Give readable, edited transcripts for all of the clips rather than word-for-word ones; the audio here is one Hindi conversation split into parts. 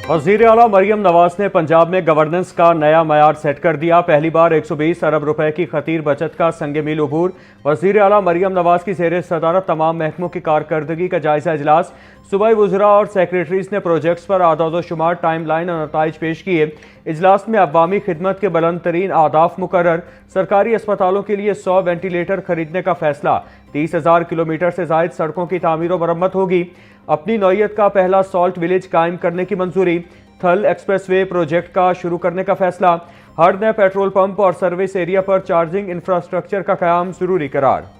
वज़ीर आला मरियम नवाज ने पंजाब में गवर्नेंस का नया मयार सेट कर दिया। पहली बार 120 अरब रुपए की खतीर बचत का संगे मील अबूर। वज़ीर आला मरियम नवाज की ज़ेर सदारत तमाम महकमों की कारकर्दगी का जायजा इजलास। सूबाई वज़रा और सेक्रेटरीज ने प्रोजेक्ट्स पर आदाद-ओ-शुमार, टाइम लाइन और नताइज पेश किए। इजलास में अवामी खिदमत के बुलंद तरीन आहदाफ मुकर्रर। सरकारी अस्पतालों के लिए 100 वेंटिलेटर खरीदने का फैसला। 30,000 किलोमीटर से जायद सड़कों की तामीर व मरम्मत होगी। अपनी नौयत का पहला सॉल्ट विलेज कायम करने की मंजूरी। थल एक्सप्रेसवे प्रोजेक्ट का शुरू करने का फैसला। हर नए पेट्रोल पंप और सर्विस एरिया पर चार्जिंग इंफ्रास्ट्रक्चर का क़याम जरूरी करार।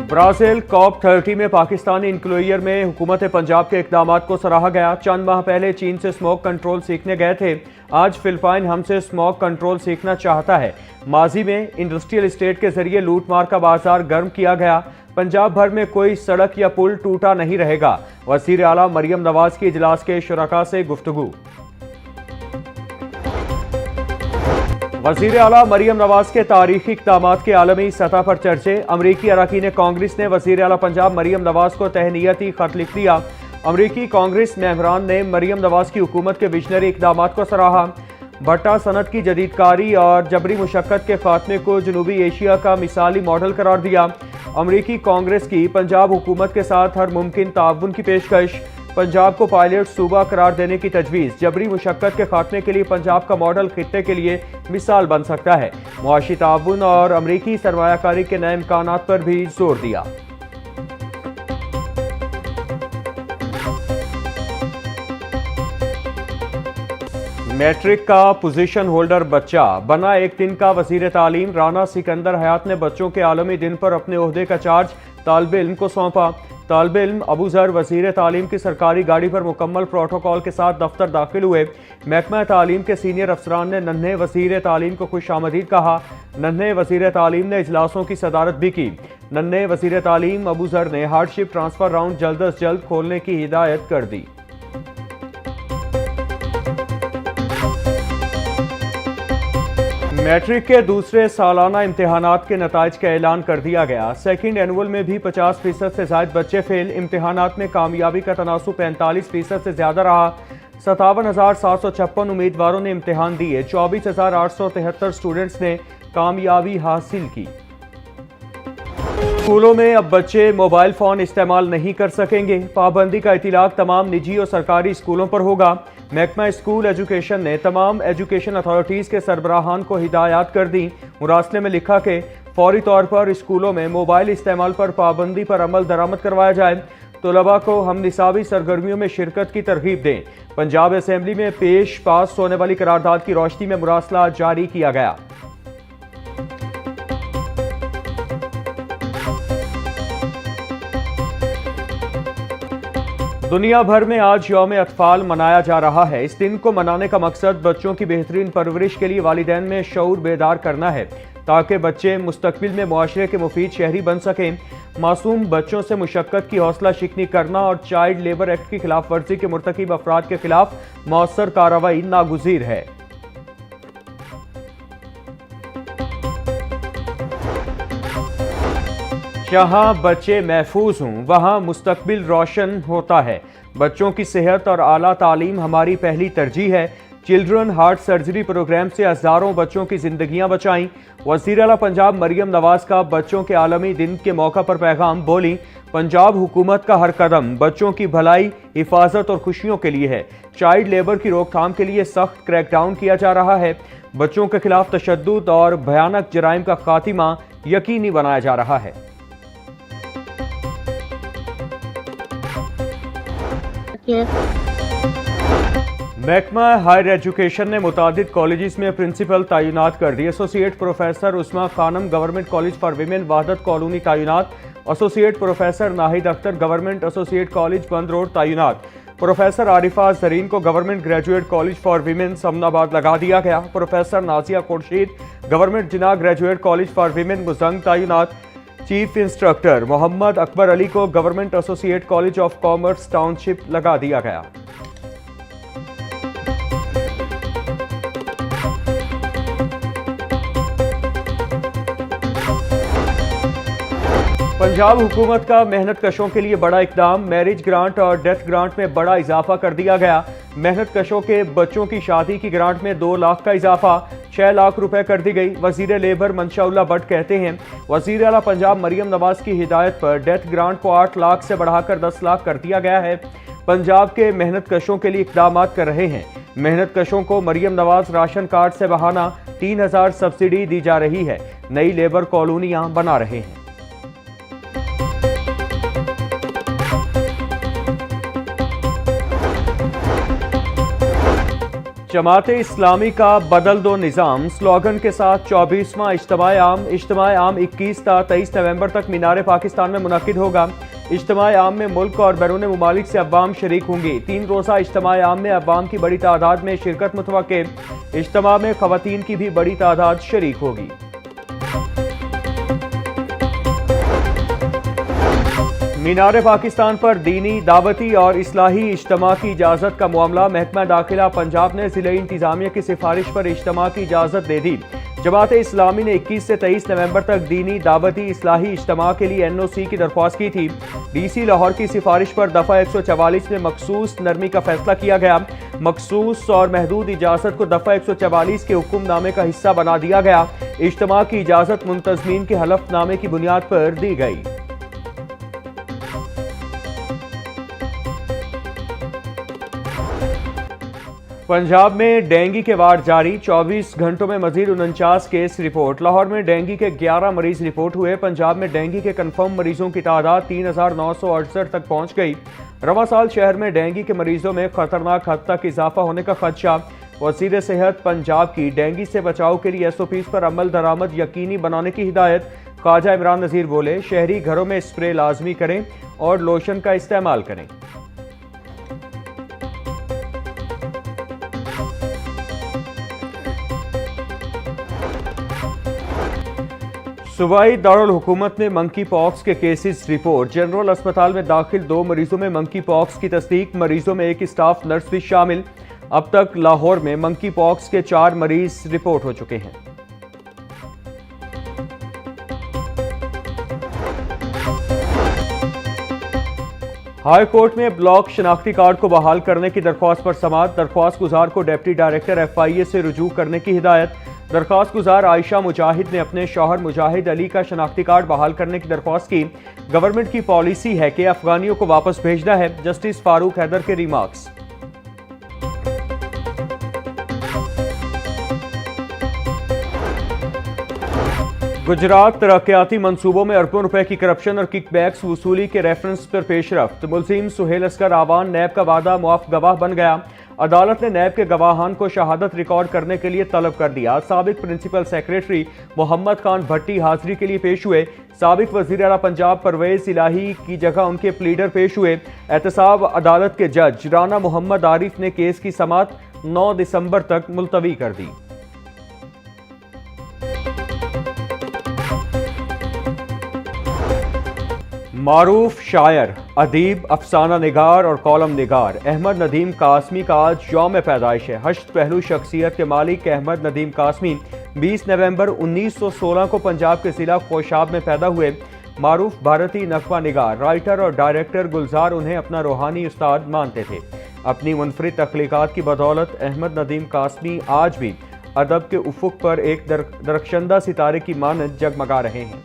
ब्राज़ील COP30 में पाकिस्तानी इंक्लोयर में हुकूमत पंजाब के इक़दाम को सराहा गया। चंद माह पहले चीन से स्मोक कंट्रोल सीखने गए थे। आज फिलिपाइन हमसे स्मोक कंट्रोल सीखना चाहता है। माजी में इंडस्ट्रियल एस्टेट के जरिए लूट मार का बाजार गर्म किया गया। पंजाब भर में कोई सड़क या पुल टूटा नहीं रहेगा। वज़ीर आला मरियम नवाज की इजलास के शुरका से गुफ्तगू। वज़ीर आला मरियम नवाज के तारीखी इक़दामात के आलमी सतह पर चर्चे। अमरीकी अरकान कांग्रेस ने वज़ीर आला पंजाब मरियम नवाज को तहनीयती खत लिख दिया। अमरीकी कांग्रेस मेंबरान ने मरियम नवाज की हुकूमत के विजनरी इक़दामात को सराहा। भट्टा सनत की जदीदकारी और जबरी मुशक्कत के खात्मे को जनूबी एशिया का मिसाली मॉडल करार दिया। अमरीकी कांग्रेस की पंजाब हुकूमत के साथ हर मुमकिन ताउन की पेशकश। पंजाब को पायलट सूबा करार देने की तजवीज़। जबरी मुशक्कत के खात्मे के लिए पंजाब का मॉडल खित्ते के लिए मिसाल बन सकता है। मुआशी ताउन और अमरीकी सरमायाकारी के नए इम्कानात पर भी जोर दिया। मैट्रिक का पोजीशन होल्डर बच्चा बना एक दिन का वज़ीर तालीम। राना सिकंदर हयात ने बच्चों के आलमी दिन पर अपने ओहदे का चार्ज तालिब इल्म को सौंपा। तालिब इल्म अबू ज़र वज़ीर तालीम की सरकारी गाड़ी पर मुकम्मल प्रोटोकॉल के साथ दफ्तर दाखिल हुए। महकमा तालीम के सीनियर अफसरान ने नन्हे वज़ीर तालीम को खुश आमदीद कहा। नन्हे वज़ीर तालीम ने इजलासों की सदारत भी की। नन्हे वज़ीर तालीम अबू ज़र ने हार्डशिप ट्रांसफ़र राउंड जल्द अज जल्द खोलने की हिदायत कर दी। मैट्रिक के दूसरे सालाना इम्तिहानात के नताइज का ऐलान कर दिया गया। सेकंड एनुअल में भी 50% से ज्यादा बच्चे फेल। इम्तिहानात में कामयाबी का तनासुब 45% से ज्यादा रहा। 57,756 उम्मीदवारों ने इम्तिहान दिए। 24,873 स्टूडेंट्स ने कामयाबी हासिल की। स्कूलों में अब बच्चे मोबाइल फोन इस्तेमाल नहीं कर सकेंगे। पाबंदी का इतलाक तमाम निजी और सरकारी स्कूलों पर होगा। महकमा स्कूल एजुकेशन ने तमाम एजुकेशन अथॉरिटीज़ के सरबराहान को हिदायत कर दी। मुरासले में लिखा कि फौरी तौर पर स्कूलों में मोबाइल इस्तेमाल पर पाबंदी पर अमल दरामद करवाया जाए। तलबा को हम निसाबी सरगर्मियों में शिरकत की तरगीब दें। पंजाब असेंबली में पास होने वाली करारदाद की रोशनी में मुरासला जारी किया गया। दुनिया भर में आज यौम अतफाल मनाया जा रहा है। इस दिन को मनाने का मकसद बच्चों की बेहतरीन परवरिश के लिए वालिदैन में शऊर बेदार करना है, ताकि बच्चे मुस्तकबिल में मुआशरे के मुफीद शहरी बन सकें। मासूम बच्चों से मुशक्कत की हौसला शिकनी करना और चाइल्ड लेबर एक्ट की खिलाफ वर्जी के मुर्तकिब अफराद के खिलाफ मौसर कार्रवाई नागुज़ीर है। जहां बच्चे महफूज हों वहां मुस्तकबिल रोशन होता है। बच्चों की सेहत और आला तालीम हमारी पहली तरजीह है। चिल्ड्रन हार्ट सर्जरी प्रोग्राम से हज़ारों बच्चों की जिंदगियां बचाईं। वज़ीर आला पंजाब मरियम नवाज का बच्चों के आलमी दिन के मौका पर पैगाम। बोली, पंजाब हुकूमत का हर कदम बच्चों की भलाई, हिफाजत और खुशियों के लिए है। चाइल्ड लेबर की रोकथाम के लिए सख्त क्रैकडाउन किया जा रहा है। बच्चों के खिलाफ तशद्दुद और भयानक जराइम का खात्मा यकीनी बनाया जा रहा है। महकमा हायर एजुकेशन ने मुतादिद कॉलेजेस में प्रिंसिपल तैनात कर दी। Associate professor Usma Khanam government college for women Wahdat colony तैनात। Associate professor Nahid Akhtar government associate college Band road तैनात। प्रोफेसर आरिफा जरीन को government graduate college for women Samanabad लगा दिया गया। Professor Nazia Khurshid government Jinnah graduate college for women Mozang तैनात। चीफ इंस्ट्रक्टर मोहम्मद अकबर अली को government associate college of commerce township लगा दिया गया। पंजाब हुकूमत का मेहनत कशों के लिए बड़ा इकदाम, मैरिज ग्रांट और डेथ ग्रांट में बड़ा इजाफा कर दिया गया। मेहनत कशों के बच्चों की शादी की ग्रांट में 2 लाख का इजाफा 6 लाख रुपए कर दी गई। वजीर लेबर मंशाउल्लाह भट्ट कहते हैं, वजीर आला पंजाब मरियम नवाज की हिदायत पर डेथ ग्रांट को 8 लाख से बढ़ाकर 10 लाख कर दिया गया है। पंजाब के मेहनत कशों के लिए इकदाम कर रहे हैं। मेहनत कशों को मरियम नवाज राशन कार्ड से बहाना 3000 सब्सिडी दी जा रही है। नई लेबर कॉलोनियां बना रहे हैं। जमाते इस्लामी का बदल दो निज़ाम स्लोगन के साथ 24वां इज्तिमाए आम 21 ता 23 नवंबर तक मीनार पाकिस्तान में मुनक्किद होगा। इज्तिमाए आम में मुल्क और बैरून मुमालिक से अवाम शरीक होंगी। 3 रोज़ा इज्तिमाए आम में अवाम की बड़ी तादाद में शिरकत मुतवक्के। इज्तिमा में खवातीन की भी बड़ी तादाद शरीक होगी। मीनार पाकिस्तान पर दीनी, दावती और इस्लाही इज्तिमा की इजाज़त का मामला, महकमा दाखिला पंजाब ने ज़िले इंतज़ामिया की सिफारिश पर इज्तिमा की इजाज़त दे दी। जमाते इस्लामी ने 21 से 23 नवंबर तक दीनी, दावती, इस्लाही इज्तिमा के लिए NOC की दरख्वास्त की थी। DC लाहौर की सिफारिश पर दफ़ा 144 में मखसूस नरमी का फैसला किया गया। मखसूस और महदूद इजाज़त को दफ़ा 144 के हुक्मनामे का हिस्सा बना दिया गया। इज्तिमा की इजाज़त मुंतज़मीन के हलफनामे की बुनियाद पर दी गई। पंजाब में डेंगू के वार्ड जारी, 24 घंटों में मजीद 49 केस रिपोर्ट। लाहौर में डेंगू के 11 मरीज रिपोर्ट हुए। पंजाब में डेंगू के कन्फर्म मरीजों की तादाद 3968 तक पहुंच गई। रवा साल शहर में डेंगू के मरीजों में खतरनाक हद तक इजाफा होने का खदशा। वज़ीर सेहत पंजाब की डेंगू से बचाव के लिए SOPs पर अमल दरामद यकीनी बनाने की हिदायत। ख्वाजा इमरान नज़ीर बोले, शहरी घरों में स्प्रे लाजमी करें और लोशन का इस्तेमाल करें। सूबाई दारुल हुकूमत में मंकी पॉक्स के केसेस रिपोर्ट। जनरल अस्पताल में दाखिल 2 मरीजों में मंकी पॉक्स की तस्दीक। मरीजों में एक स्टाफ नर्स भी शामिल। अब तक लाहौर में मंकी पॉक्स के 4 मरीज रिपोर्ट हो चुके हैं। हाई कोर्ट में ब्लॉक शनाख्ती कार्ड को बहाल करने की दरख्वास्त पर समाअत। दरख्वास्त गुजार को डिप्टी डायरेक्टर FIA से रुजू करने की हिदायत। दरख्वास्त गुजार आयशा मुजाहिद ने अपने शौहर मुजाहिद अली का शनाख्ती कार्ड बहाल करने की दरख्वास्त की। गवर्नमेंट की पॉलिसी है कि अफगानियों को वापस भेजना है। जस्टिस फारूक हैदर के रिमार्क्स। गुजरात तरक्याती मंसूबों में अरबों रुपए की करप्शन और किकबैक्स वसूली के रेफरेंस पर पेशरफ्त। मुलजिम सुहेल अस्कर आवान नैब का वादा मुआफ गवाह बन गया। अदालत ने नैब के गवाहान को शहादत रिकॉर्ड करने के लिए तलब कर दिया। साबिक प्रिंसिपल सेक्रेटरी मोहम्मद खान भट्टी हाजिरी के लिए पेश हुए। साबिक वजीर आला पंजाब परवेज इलाही की जगह उनके प्लीडर पेश हुए। एहतसाब अदालत के जज राना मोहम्मद आरिफ ने केस की समाअत 9 दिसंबर तक मुलतवी कर दी। मारूफ शायर, अदीब, अफसाना निगार और कॉलम निगार अहमद नदीम कासमी का आज यौम पैदाइश है। हश्त पहलू शख्सियत के मालिक अहमद नदीम कासमी 20 नवंबर 1916 को पंजाब के जिला खोशाब में पैदा हुए। मारूफ भारतीय नगमा निगार, राइटर और डायरेक्टर गुलजार उन्हें अपना रूहानी उस्ताद मानते थे। अपनी मुनफरिद तख्लीकात की बदौलत अहमद नदीम कासमी आज भी अदब के उफुक पर एक दरख्शंदा सितारे की मानद जगमगा रहे हैं।